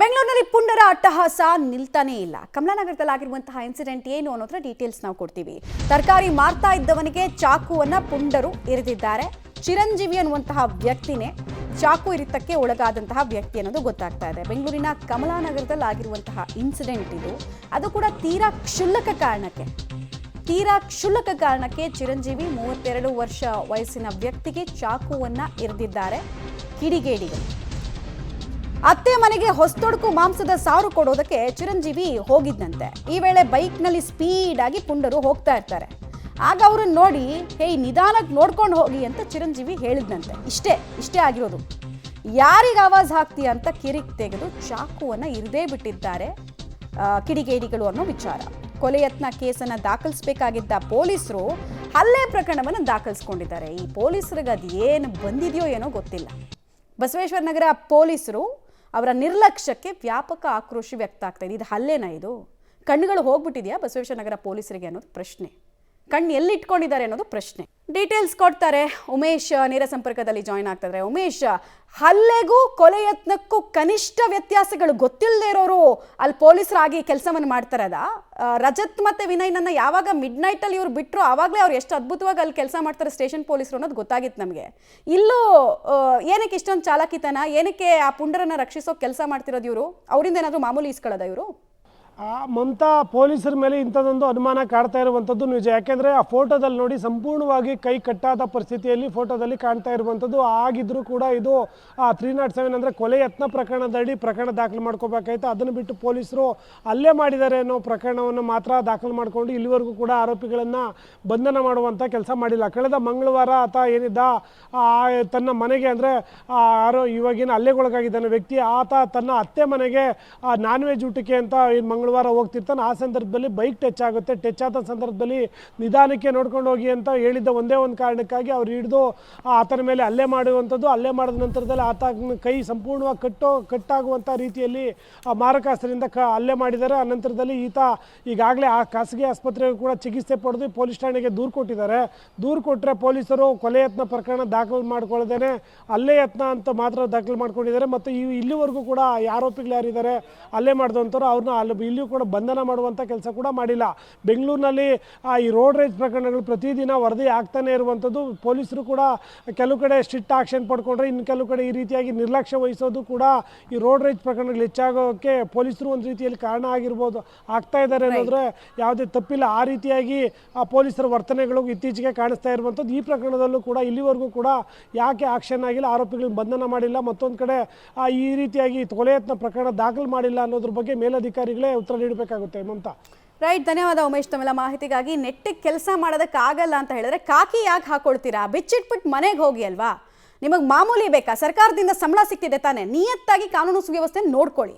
ಬೆಂಗಳೂರಿನಲ್ಲಿ ಪುಂಡರ ಅಟ್ಟಹಾಸ ನಿಲ್ತಾನೇ ಇಲ್ಲ. ಕಮಲಾನಗರದಲ್ಲಾಗಿರುವಂತಹ ಇನ್ಸಿಡೆಂಟ್ ಏನು ಅನ್ನೋದ್ರ ಡೀಟೇಲ್ಸ್ ನಾವು ಕೊಡ್ತೀವಿ. ತರಕಾರಿ ಮಾರ್ತಾ ಇದ್ದವನಿಗೆ ಚಾಕುವನ್ನ ಪುಂಡರು ಇರಿದಿದ್ದಾರೆ. ಚಿರಂಜೀವಿ ಅನ್ನುವಂತಹ ವ್ಯಕ್ತಿನೇ ಚಾಕು ಇರಿತಕ್ಕೆ ಒಳಗಾದಂತಹ ವ್ಯಕ್ತಿ ಅನ್ನೋದು ಗೊತ್ತಾಗ್ತಾ ಇದೆ. ಬೆಂಗಳೂರಿನ ಕಮಲಾನಗರದಲ್ಲಿ ಆಗಿರುವಂತಹ ಇನ್ಸಿಡೆಂಟ್ ಇದು. ಅದು ಕೂಡ ತೀರಾ ಕ್ಷುಲ್ಲಕ ಕಾರಣಕ್ಕೆ ಚಿರಂಜೀವಿ 32 ವರ್ಷ ವಯಸ್ಸಿನ ವ್ಯಕ್ತಿಗೆ ಚಾಕುವನ್ನ ಇರಿದಿದ್ದಾರೆ ಕಿಡಿಗೇಡಿಗಳು. ಅತ್ತೆ ಮನೆಗೆ ಹೊಸತೊಡಕು ಮಾಂಸದ ಸಾರು ಕೊಡೋದಕ್ಕೆ ಚಿರಂಜೀವಿ ಹೋಗಿದ್ದಂತೆ. ಈ ವೇಳೆ ಬೈಕ್ನಲ್ಲಿ ಸ್ಪೀಡ್ ಆಗಿ ಪುಂಡರು ಹೋಗ್ತಾ ಇರ್ತಾರೆ. ಆಗ ಅವ್ರನ್ನ ನೋಡಿ ಹೇ ನಿಧಾನಕ್ಕೆ ನೋಡ್ಕೊಂಡು ಹೋಗಿ ಅಂತ ಚಿರಂಜೀವಿ ಹೇಳಿದ್ನಂತೆ. ಇಷ್ಟೇ ಆಗಿರೋದು. ಯಾರಿಗೆ ಆವಾಜ್ ಹಾಕ್ತೀಯ ಅಂತ ಕಿರಿಕ್ ತೆಗೆದು ಚಾಕುವನ್ನ ಇರದೇ ಬಿಟ್ಟಿದ್ದಾರೆ ಕಿಡಿಗೇಡಿಗಳು ಅನ್ನೋ ವಿಚಾರ. ಕೊಲೆ ಯತ್ನ ಕೇಸನ್ನು ದಾಖಲಿಸಬೇಕಾಗಿದ್ದ ಪೊಲೀಸರು ಹಲ್ಲೆ ಪ್ರಕರಣವನ್ನು ದಾಖಲಿಸ್ಕೊಂಡಿದ್ದಾರೆ. ಈ ಪೊಲೀಸರಿಗೆ ಅದು ಏನು ಬಂದಿದೆಯೋ ಏನೋ ಗೊತ್ತಿಲ್ಲ. ಬಸವೇಶ್ವರ ನಗರ ಪೊಲೀಸರು ಅವರ ನಿರ್ಲಕ್ಷ್ಯಕ್ಕೆ ವ್ಯಾಪಕ ಆಕ್ರೋಶ ವ್ಯಕ್ತ ಆಗ್ತಾ ಇದೆ. ಇದು ಹಲ್ಲೆನಾ? ಇದು ಕಣ್ಣುಗಳು ಹೋಗ್ಬಿಟ್ಟಿದೆಯಾ ಬಸವೇಶ್ವರ ನಗರ ಪೊಲೀಸರಿಗೆ ಅನ್ನೋದು ಪ್ರಶ್ನೆ. ಕಣ್ಣು ಎಲ್ಲಿಟ್ಕೊಂಡಿದ್ದಾರೆ ಅನ್ನೋದು ಪ್ರಶ್ನೆ. ಡೀಟೇಲ್ಸ್ ಕೊಡ್ತಾರೆ ಉಮೇಶ್, ನೇರ ಸಂಪರ್ಕದಲ್ಲಿ ಜಾಯ್ನ್ ಆಗ್ತಿದ್ದಾರೆ. ಉಮೇಶ್, ಹಲ್ಲೆಗೂ ಕೊಲೆ ಯತ್ನಕ್ಕೂ ಕನಿಷ್ಠ ವ್ಯತ್ಯಾಸಗಳು ಗೊತ್ತಿಲ್ಲದೆ ಇರೋರು ಅಲ್ಲಿ ಪೊಲೀಸರಾಗಿ ಕೆಲಸವನ್ನು ಮಾಡ್ತಾರದ? ರಜತ್ ಮತ್ತೆ ವಿನಯ್ನನ್ನ ಯಾವಾಗ ಮಿಡ್ ನೈಟಲ್ಲಿ ಇವ್ರು ಬಿಟ್ಟರು ಆವಾಗಲೇ ಅವ್ರು ಎಷ್ಟು ಅದ್ಭುತವಾಗಿ ಅಲ್ಲಿ ಕೆಲಸ ಮಾಡ್ತಾರೆ ಸ್ಟೇಷನ್ ಪೊಲೀಸರು ಅನ್ನೋದು ಗೊತ್ತಾಗಿತ್ತು ನಮಗೆ. ಇಲ್ಲೂ ಏನಕ್ಕೆ ಇಷ್ಟೊಂದು ಚಾಲಾಕಿತನ? ಏನಕ್ಕೆ ಆ ಪುಂಡರನ್ನ ರಕ್ಷಿಸೋ ಕೆಲಸ ಮಾಡ್ತಿರೋದು ಇವರು? ಅವರಿಂದ ಏನಾದರೂ ಮಾಮೂಲಿ ಇಸ್ಕೊಳ್ಳೋದ ಇವರು? ಮಮತಾ, ಪೊಲೀಸರ ಮೇಲೆ ಇಂಥದ್ದೊಂದು ಅನುಮಾನ ಕಾಡ್ತಾ ಇರುವಂಥದ್ದು ನಿಜ. ಯಾಕೆಂದರೆ ಆ ಫೋಟೋದಲ್ಲಿ ನೋಡಿ ಸಂಪೂರ್ಣವಾಗಿ ಕೈ ಕಟ್ಟಾದ ಪರಿಸ್ಥಿತಿಯಲ್ಲಿ ಫೋಟೋದಲ್ಲಿ ಕಾಣ್ತಾ ಇರುವಂಥದ್ದು. ಆಗಿದ್ರೂ ಕೂಡ ಇದು 307 ಅಂದರೆ ಕೊಲೆ ಯತ್ನ ಪ್ರಕರಣದಡಿ ಪ್ರಕರಣ ದಾಖಲು ಮಾಡ್ಕೋಬೇಕಾಯ್ತು. ಅದನ್ನು ಬಿಟ್ಟು ಪೊಲೀಸರು ಹಲ್ಲೆ ಮಾಡಿದ್ದಾರೆ ಅನ್ನೋ ಪ್ರಕರಣವನ್ನು ಮಾತ್ರ ದಾಖಲು ಮಾಡಿಕೊಂಡು ಇಲ್ಲಿವರೆಗೂ ಕೂಡ ಆರೋಪಿಗಳನ್ನು ಬಂಧನ ಮಾಡುವಂಥ ಕೆಲಸ ಮಾಡಿಲ್ಲ. ಕಳೆದ ಮಂಗಳವಾರ ಆತ ಏನಿದ್ದ ತನ್ನ ಮನೆಗೆ ಅಂದರೆ ಇವಾಗಿನ ಹಲ್ಲೆಗೊಳಗಾಗಿದ್ದಾನೆ ವ್ಯಕ್ತಿ, ಆತ ತನ್ನ ಅತ್ತೆ ಮನೆಗೆ ನಾನ್ ವೆಜ್ ಊಟಕ್ಕೆ ಅಂತ ಮಂಗಳವಾರ ಹೋಗ್ತಿರ್ತಾನೆ. ಆ ಸಂದರ್ಭದಲ್ಲಿ ಬೈಕ್ ಟಚ್ ಆಗುತ್ತೆ. ಟಚ್ ಆದ ಸಂದರ್ಭದಲ್ಲಿ ನಿಧಾನಕ್ಕೆ ನೋಡ್ಕೊಂಡು ಹೋಗಿ ಅಂತ ಹೇಳಿದ್ದ ಒಂದೇ ಒಂದು ಕಾರಣಕ್ಕಾಗಿ ಅವ್ರು ಹಿಡಿದು ಆತನ ಮೇಲೆ ಹಲ್ಲೆ ಮಾಡುವಂಥದ್ದು. ಹಲ್ಲೆ ಮಾಡಿದ ನಂತರದಲ್ಲಿ ಆತ ಕೈ ಸಂಪೂರ್ಣವಾಗಿ ಕಟ್ಟಾಗುವಂಥ ರೀತಿಯಲ್ಲಿ ಮಾರಕಾಸ್ತ್ರದಿಂದ ಹಲ್ಲೆ ಮಾಡಿದ್ದಾರೆ. ಆ ನಂತರದಲ್ಲಿ ಈತ ಈಗಾಗಲೇ ಆ ಖಾಸಗಿ ಆಸ್ಪತ್ರೆಗೂ ಕೂಡ ಚಿಕಿತ್ಸೆ ಪಡೆದು ಪೊಲೀಸ್ ಠಾಣೆಗೆ ದೂರು ಕೊಟ್ಟಿದ್ದಾರೆ. ದೂರು ಕೊಟ್ಟರೆ ಪೊಲೀಸರು ಕೊಲೆ ಯತ್ನ ಪ್ರಕರಣ ದಾಖಲು ಮಾಡ್ಕೊಳ್ಳದೇನೆ ಹಲ್ಲೆ ಯತ್ನ ಅಂತ ಮಾತ್ರ ದಾಖಲು ಮಾಡ್ಕೊಂಡಿದ್ದಾರೆ. ಮತ್ತು ಇಲ್ಲಿವರೆಗೂ ಕೂಡ ಆರೋಪಿಗಳು ಯಾರಿದ್ದಾರೆ ಹಲ್ಲೆ ಮಾಡಿದಂಥವ್ರು ಅವ್ರನ್ನ ಇಲ್ಲಿಯೂ ಕೂಡ ಬಂಧನ ಮಾಡುವಂಥ ಕೆಲಸ ಕೂಡ ಮಾಡಿಲ್ಲ. ಬೆಂಗಳೂರಿನಲ್ಲಿ ಈ ರೋಡ್ ರೇಜ್ ಪ್ರಕರಣಗಳು ಪ್ರತಿದಿನ ವರದಿ ಆಗ್ತಾನೆ ಇರುವಂಥದ್ದು. ಪೊಲೀಸರು ಕೂಡ ಕೆಲವು ಕಡೆ ಸ್ಟ್ರಿಕ್ಟ್ ಆಕ್ಷನ್ ಪಡ್ಕೊಂಡ್ರೆ, ಇನ್ನು ಕೆಲವು ಕಡೆ ಈ ರೀತಿಯಾಗಿ ನಿರ್ಲಕ್ಷ್ಯ ವಹಿಸೋದು ಕೂಡ ಈ ರೋಡ್ ರೇಜ್ ಪ್ರಕರಣಗಳು ಹೆಚ್ಚಾಗೋಕ್ಕೆ ಪೊಲೀಸರು ಒಂದು ರೀತಿಯಲ್ಲಿ ಕಾರಣ ಆಗ್ತಾ ಇದ್ದಾರೆ ಅನ್ನೋದ್ರೆ ಯಾವುದೇ ತಪ್ಪಿಲ್ಲ. ಆ ರೀತಿಯಾಗಿ ಪೊಲೀಸರ ವರ್ತನೆಗಳು ಇತ್ತೀಚೆಗೆ ಕಾಣಿಸ್ತಾ ಇರುವಂಥದ್ದು. ಈ ಪ್ರಕರಣದಲ್ಲೂ ಕೂಡ ಇಲ್ಲಿವರೆಗೂ ಕೂಡ ಯಾಕೆ ಆಕ್ಷನ್ ಆಗಿಲ್ಲ, ಆರೋಪಿಗಳನ್ನ ಬಂಧನ ಮಾಡಿಲ್ಲ, ಮತ್ತೊಂದು ಕಡೆ ಈ ರೀತಿಯಾಗಿ ಕೊಲೆ ಯತ್ನ ಪ್ರಕರಣ ದಾಖಲು ಮಾಡಿಲ್ಲ ಅನ್ನೋದ್ರ ಬಗ್ಗೆ ಮೇಲಧಿಕಾರಿಗಳೇ ಉತ್ತರ ನೀಡಬೇಕಾಗುತ್ತೆ. ಮಮತಾ, ರೈಟ್, ಧನ್ಯವಾದ ಉಮೇಶ್ ತಮ್ಮೆಲ್ಲ ಮಾಹಿತಿಗಾಗಿ. ನೆಟ್ಟಿಗೆ ಕೆಲಸ ಮಾಡೋದಕ್ಕಾಗಲ್ಲ ಅಂತ ಹೇಳಿದ್ರೆ ಕಾಕಿ ಯಾಕೆ ಹಾಕೊಳ್ತೀರಾ? ಬಿಚ್ಚಿಟ್ಬಿಟ್ಟು ಮನೆಗೆ ಹೋಗಿ ಅಲ್ವಾ? ನಿಮಗೆ ಮಾಮೂಲಿ ಬೇಕಾ? ಸರ್ಕಾರದಿಂದ ಸಂಬಳ ಸಿಗ್ತಿದೆ ತಾನೆ, ನಿಯತ್ತಾಗಿ ಕಾನೂನು ಸುವ್ಯವಸ್ಥೆ ನೋಡ್ಕೊಳ್ಳಿ.